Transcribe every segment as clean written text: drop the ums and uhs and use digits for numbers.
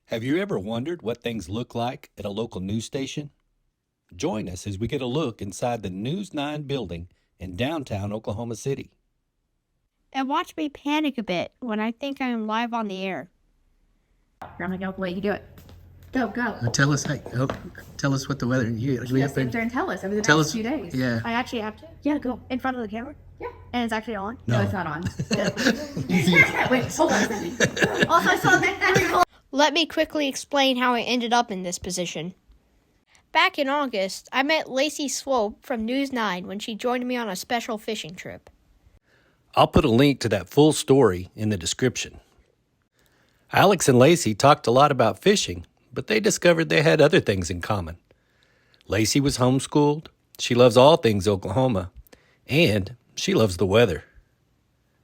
Have you ever wondered what things look like at a local news station? Join us as we get a look inside the News 9 building in downtown Oklahoma City. And watch me panic a bit when I think I'm live on the air. I'm gonna go the way you do it. Go. Tell us what the weather. You Just sit there and tell us over the tell next us. few days. Yeah. I actually have to? Yeah, go. In front of the camera? Yeah. And it's actually on? No, it's not on. Wait, hold on a second. Also, I saw that. Let me quickly explain how I ended up in this position. Back in August, I met Lacey Swope from News 9 when she joined me on a special fishing trip. I'll put a link to that full story in the description. Alex and Lacey talked a lot about fishing, but they discovered they had other things in common. Lacey was homeschooled, she loves all things Oklahoma, and she loves the weather.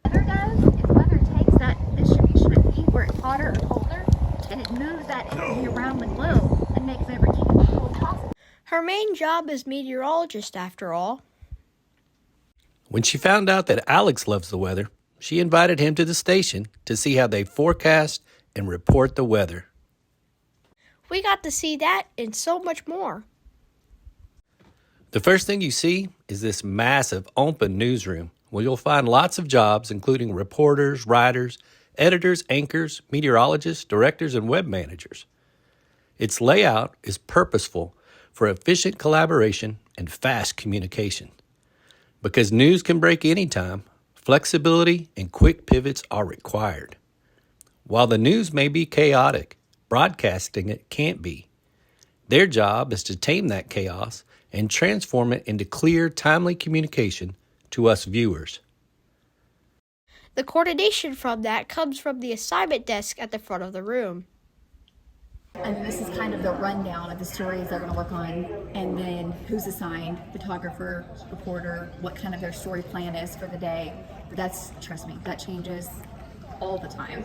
Weather does is weather takes that distribution of heat where it's hotter or colder, and it moves that energy around the globe and makes everything as cold as possible. Her main job is meteorologist, after all. When she found out that Alex loves the weather, she invited him to the station to see how they forecast and report the weather. We got to see that and so much more. The first thing you see is this massive open newsroom where you'll find lots of jobs, including reporters, writers, editors, anchors, meteorologists, directors, and web managers. Its layout is purposeful for efficient collaboration and fast communication. Because news can break anytime, flexibility and quick pivots are required. While the news may be chaotic, broadcasting it can't be. Their job is to tame that chaos and transform it into clear, timely communication to us viewers. The coordination from that comes from the assignment desk at the front of the room. And this is kind of the rundown of the stories they're going to work on, and then who's assigned, photographer, reporter, what kind of their story plan is for the day. But that's, trust me, that changes all the time.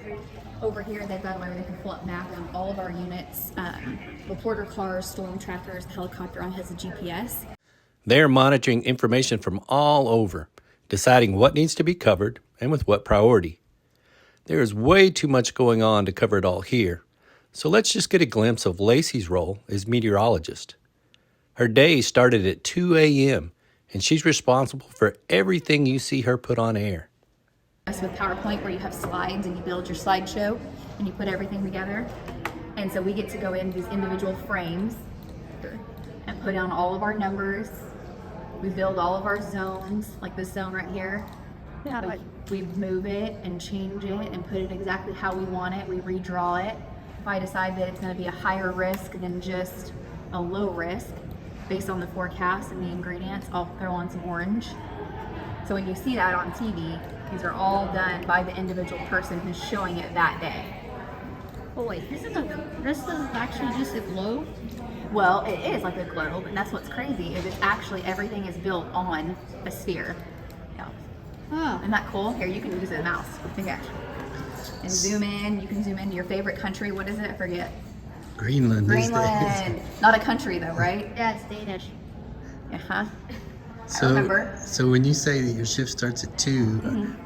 Over here, they've got a way where they can pull up map on all of our units, reporter cars, storm trackers, the helicopter on has a GPS. They are monitoring information from all over, deciding what needs to be covered and with what priority. There is way too much going on to cover it all here. So let's just get a glimpse of Lacey's role as meteorologist. Her day started at 2 a.m., and she's responsible for everything you see her put on air. With PowerPoint, where you have slides and you build your slideshow and you put everything together. And so we get to go into these individual frames and put down all of our numbers. We build all of our zones, like this zone right here. Yeah, We move it and change it and put it exactly how we want it. We redraw it. If I decide that it's going to be a higher risk than just a low risk, based on the forecast and the ingredients, I'll throw on some orange. So when you see that on TV, these are all done by the individual person who's showing it that day. Oh wait, this is actually just a globe? Well, it is like a globe, and that's what's crazy, is it's actually, everything is built on a sphere. Yeah. Oh. Isn't that cool? Here, you can use a mouse with the finger. And zoom in, you can zoom into your favorite country. What is it? I forget. Greenland. Greenland. Not a country though, right? Yeah, it's Danish. Uh-huh. I remember. So when you say that your shift starts at 2,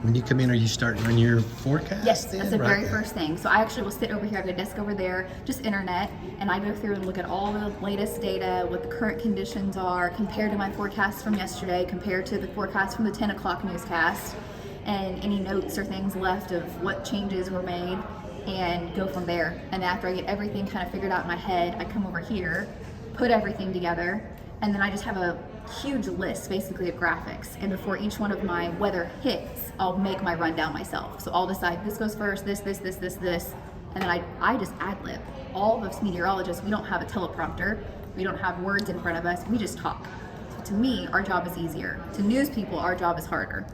when you come in, are you starting on your forecast? Yes, then? that's the Right. very first thing. So I actually will sit over here, I have a desk over there, just internet, and I go through and look at all the latest data, what the current conditions are, compared to my forecast from yesterday, compared to the forecast from the 10 o'clock newscast, and any notes or things left of what changes were made, and go from there. And after I get everything kind of figured out in my head, I come over here, put everything together, and then I just have a huge list basically of graphics, and before each one of my weather hits, I'll make my rundown myself. So I'll decide this goes first, this, and then I just ad-lib. All of us meteorologists, we don't have a teleprompter, we don't have words in front of us, we just talk. So to me, our job is easier. To news people, our job is harder,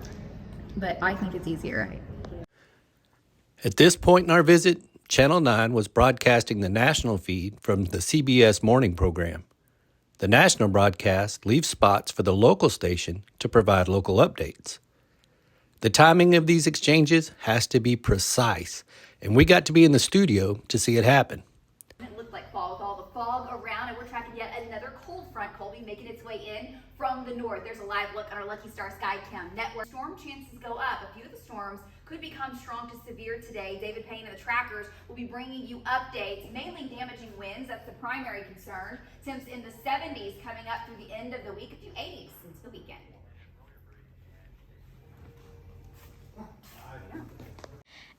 but I think it's easier. At this point in our visit, Channel 9 was broadcasting the national feed from the CBS morning program. The national broadcast leaves spots for the local station to provide local updates. The timing of these exchanges has to be precise, and we got to be in the studio to see it happen. It looked like fall with all the fog around, and we're tracking yet another cold front, Colby, making its way in from the north. There's a live look on our Lucky Star Skycam network. Storm chances go up. A few of the storms could become strong to severe today. David Payne and the trackers will be bringing you updates, mainly damaging winds. That's the primary concern. Temps in the 70s coming up through the end of the week, a few 80s since the weekend.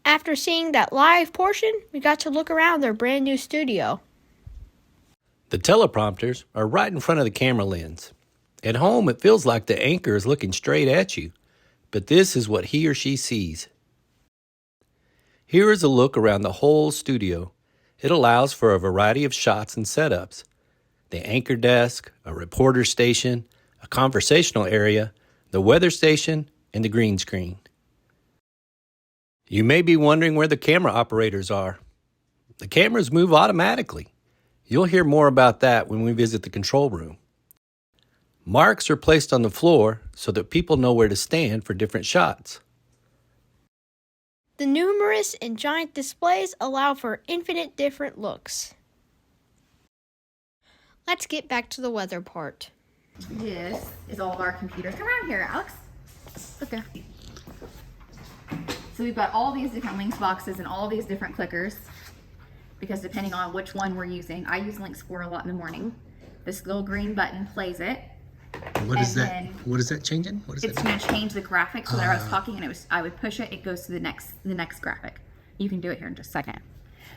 After seeing that live portion, we got to look around their brand new studio. The teleprompters are right in front of the camera lens. At home, it feels like the anchor is looking straight at you, but this is what he or she sees. Here is a look around the whole studio. It allows for a variety of shots and setups. The anchor desk, a reporter station, a conversational area, the weather station, and the green screen. You may be wondering where the camera operators are. The cameras move automatically. You'll hear more about that when we visit the control room. Marks are placed on the floor so that people know where to stand for different shots. The numerous and giant displays allow for infinite different looks. Let's get back to the weather part. This is all of our computers. Come around here, Alex. Okay. So we've got all these different links boxes and all these different clickers, because depending on which one we're using, I use Link Score a lot in the morning. This little green button plays it. What is that? What is that changing? What is It's that? going to change the graphic. So that I was talking, and I would push it. It goes to the next graphic. You can do it here in just a second.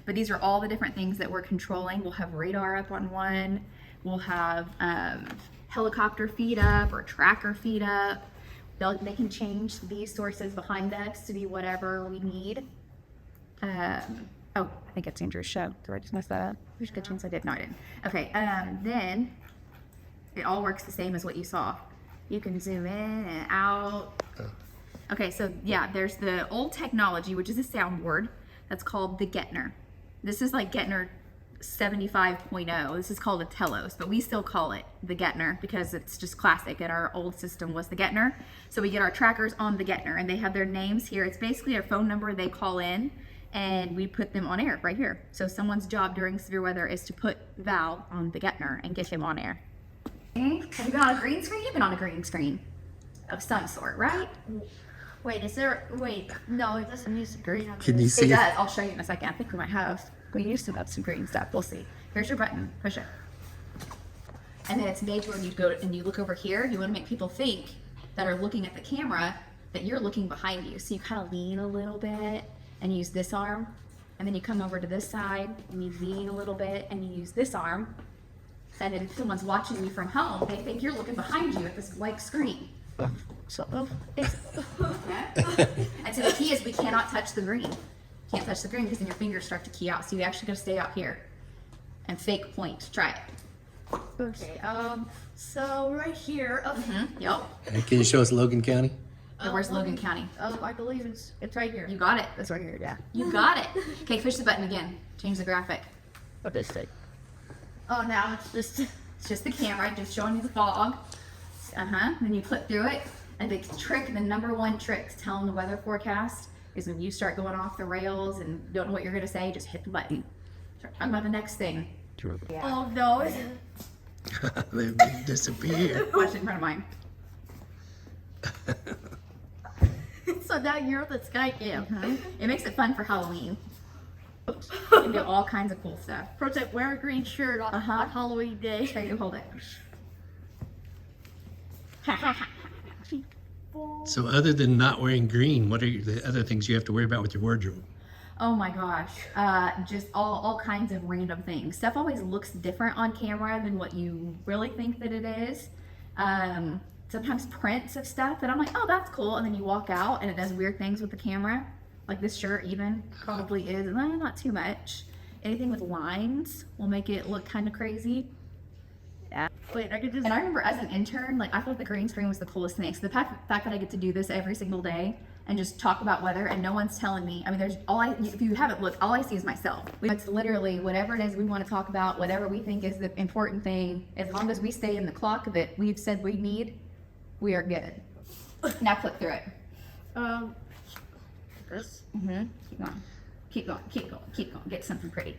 But these are all the different things that we're controlling. We'll have radar up on one. We'll have helicopter feed up or tracker feed up. They can change these sources behind us to be whatever we need. Oh, I think it's Andrew's show. Did I just mess that up? There's a good chance I did. No, I didn't. Okay, then it all works the same as what you saw. You can zoom in and out. Okay, so yeah, there's the old technology, which is a soundboard. That's called the Gettner. This is like Gettner 75.0. This is called a Telos, but we still call it the Gettner because it's just classic, and our old system was the Gettner. So we get our trackers on the Gettner, and they have their names here. It's basically a phone number they call in, and we put them on air right here. So someone's job during severe weather is to put Val on the Gettner and get him on air. Have you been on a green screen? You've been on a green screen of some sort, right? Wait, no, it doesn't use the green. Can you It see? does. I'll show you in a second. I think we might have. We used to have some green stuff. We'll see. Here's your button. Push it. And then it's made when you go and you look over here, you want to make people think that are looking at the camera that you're looking behind you. So you kind of lean a little bit and use this arm. And then you come over to this side and you lean a little bit and you use this arm. And then if someone's watching you from home, they think you're looking behind you at this blank screen. So, and so the key is we cannot touch the green. Can't touch the green because then your fingers start to key out. So you actually got to stay out here and fake point. Try it. Okay, so right here, Yep. Hey, can you show us Logan County? Where's Logan County? I believe it's right here. You got it. It's right here, yeah. You got it. Okay, push the button again. Change the graphic. What this thing? Oh, now it's just... It's just the camera, just showing you the fog. Then you click through it. And the trick, the number one trick to telling the weather forecast is when you start going off the rails and don't know what you're going to say, just hit the button. Start talking about the next thing. Yeah. Oh, no. They disappeared. Watch it in front of mine. So now you're the sky cam. It makes it fun for Halloween. You can do all kinds of cool stuff. Protect, wear a green shirt on Halloween day. Try to hold it. So other than not wearing green, what are the other things you have to worry about with your wardrobe? Oh my gosh, just all kinds of random things. Stuff always looks different on camera than what you really think that it is. Sometimes prints of stuff that I'm like, oh, that's cool. And then you walk out and it does weird things with the camera. Like this shirt even probably is, not too much. Anything with lines will make it look kind of crazy. Yeah. Wait, I could just... And I remember as an intern, like I thought the green screen was the coolest thing. So the fact that I get to do this every single day and just talk about weather and no one's telling me, I mean, if you haven't looked, all I see is myself. It's literally whatever it is we want to talk about, whatever we think is the important thing, as long as we stay in the clock of it we've said we need, we are good. Now click through it. This? Keep going. Keep going. Keep going. Keep going. Get something pretty.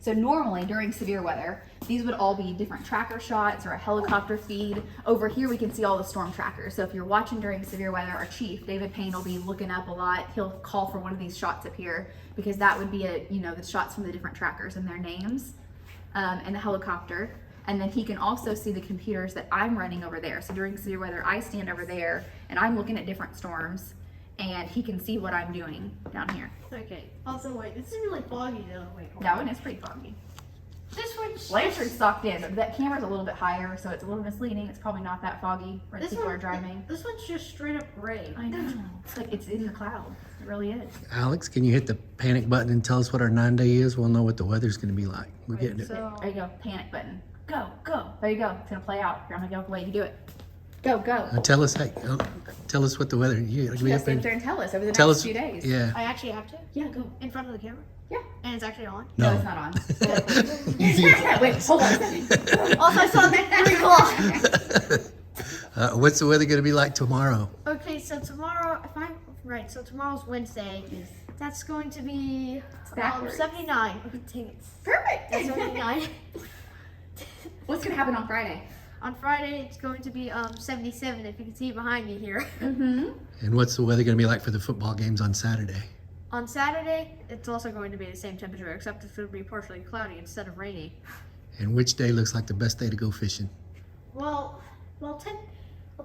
So normally during severe weather, these would all be different tracker shots or a helicopter feed. Over here we can see all the storm trackers. So if you're watching during severe weather, our chief, David Payne, will be looking up a lot. He'll call for one of these shots up here because that would be the shots from the different trackers and their names and the helicopter. And then he can also see the computers that I'm running over there. So during severe weather, I stand over there and I'm looking at different storms and he can see what I'm doing down here. Okay. Also, wait, this is really foggy though. Wait, hold No, and it's pretty foggy. This one's Lacey's stocked in, but that camera's a little bit higher, so it's a little misleading. It's probably not that foggy where people are driving. This one's just straight up gray. I know. It's like it's in the clouds. It really is. Alex, can you hit the panic button and tell us what our 9-day is? We'll know what the weather's going to be like. We're getting it. So, There you go. Panic button. Go, go. There you go. It's gonna play out. You're gonna go the way you do it. Go, go. Tell us, tell us what the weather. You You gotta stay up there and tell us over the Tell next us. few days. Yeah. I actually have to? Yeah, go. In front of the camera? Yeah. And it's actually on? No, No. it's not on. Wait, hold on a second. Also, I saw that 3 o'clock. What's the weather going to be like tomorrow? Okay, so tomorrow, so tomorrow's Wednesday. That's going to be backwards. 79. Okay, dang it. Perfect. That's 79. What's gonna happen on Friday? On Friday, it's going to be 77, if you can see behind me here. Mm-hmm. And what's the weather going to be like for the football games on Saturday? On Saturday, it's also going to be the same temperature, except it's going to be partially cloudy instead of rainy. And which day looks like the best day to go fishing? Well,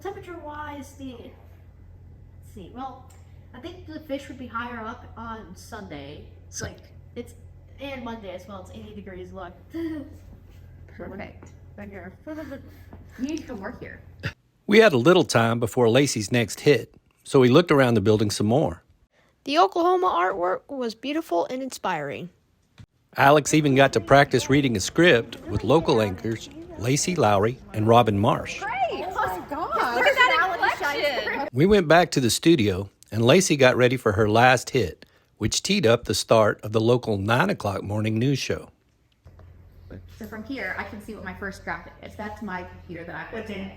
temperature-wise, let's see. Well, I think the fish would be higher up on Sunday. And Monday as well. It's 80 degrees. Look. Perfect. Right here. You need to come work here. We had a little time before Lacey's next hit, so we looked around the building some more. The Oklahoma artwork was beautiful and inspiring. Alex even got to practice reading a script with local anchors Lacey Lowry and Robin Marsh. Great. Oh my God. Look at that inflection. We went back to the studio, and Lacey got ready for her last hit, which teed up the start of the local 9 o'clock morning news show. So from here, I can see what my first graphic is. That's my computer that I put in.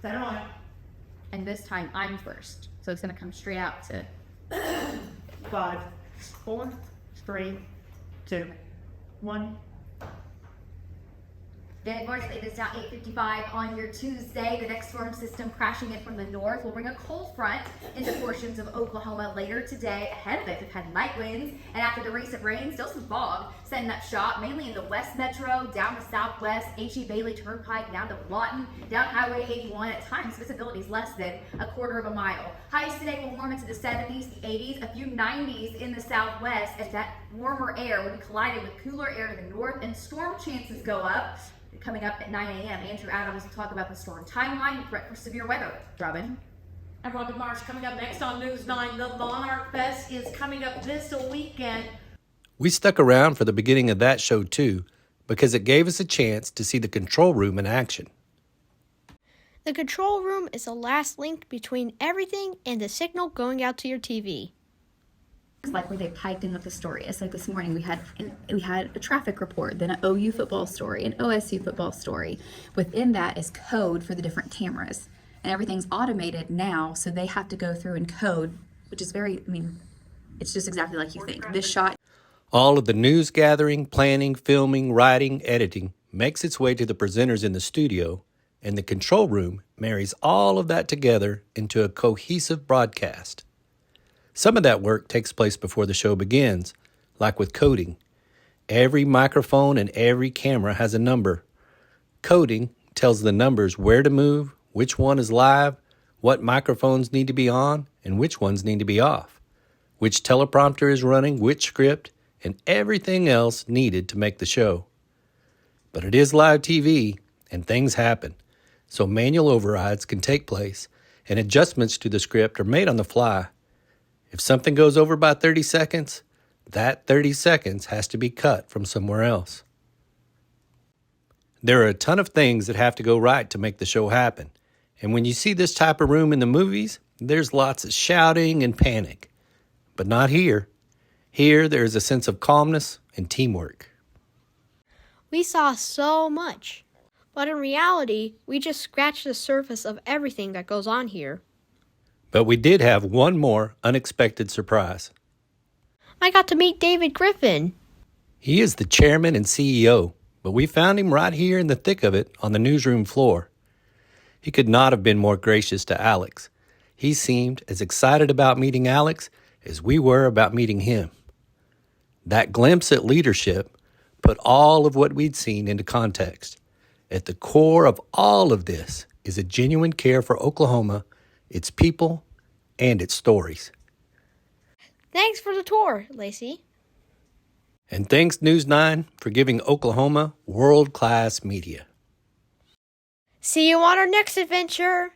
Set it on. And this time I'm first. So it's gonna come straight out to 5, 4, 3, 2, 1. Then March, it is now 8:55 on your Tuesday. The next storm system crashing in from the north will bring a cold front into portions of Oklahoma later today. Ahead of it, we've had light winds, and after the recent rain, still some fog setting up shop, mainly in the west metro, down to southwest, H.E. Bailey Turnpike, down to Lawton, down Highway 81. At times, visibility is less than a quarter of a mile. Highs today will warm into the 70s, the 80s, a few 90s in the southwest as that warmer air will be colliding with cooler air to the north, and storm chances go up. Coming up at 9 a.m., Andrew Adams will talk about the storm timeline and threat for severe weather. Robin? I'm Robin Marsh. Coming up next on News 9, the Monarch Fest is coming up this weekend. We stuck around for the beginning of that show too, because it gave us a chance to see the control room in action. The control room is the last link between everything and the signal going out to your TV. like where they piped in with the story. It's like this morning we had a traffic report, then an OU football story, an OSU football story. Within that is code for the different cameras, and everything's automated now, so they have to go through and code, which is it's just exactly like you think. This shot. All of the news gathering, planning, filming, writing, editing makes its way to the presenters in the studio, and the control room marries all of that together into a cohesive broadcast. Some of that work takes place before the show begins, like with coding. Every microphone and every camera has a number. Coding tells the numbers where to move, which one is live, what microphones need to be on, and which ones need to be off, which teleprompter is running, which script, and everything else needed to make the show. But it is live TV, and things happen, so manual overrides can take place, and adjustments to the script are made on the fly. If something goes over by 30 seconds, that 30 seconds has to be cut from somewhere else. There are a ton of things that have to go right to make the show happen, and when you see this type of room in the movies, there's lots of shouting and panic. But not here. Here, there is a sense of calmness and teamwork. We saw so much, but in reality, we just scratched the surface of everything that goes on here. But we did have one more unexpected surprise. I got to meet David Griffin. He is the chairman and CEO, but we found him right here in the thick of it on the newsroom floor. He could not have been more gracious to Alex. He seemed as excited about meeting Alex as we were about meeting him. That glimpse at leadership put all of what we'd seen into context. At the core of all of this is a genuine care for Oklahoma, its people, and its stories. Thanks for the tour, Lacey. And thanks, News 9, for giving Oklahoma world-class media. See you on our next adventure.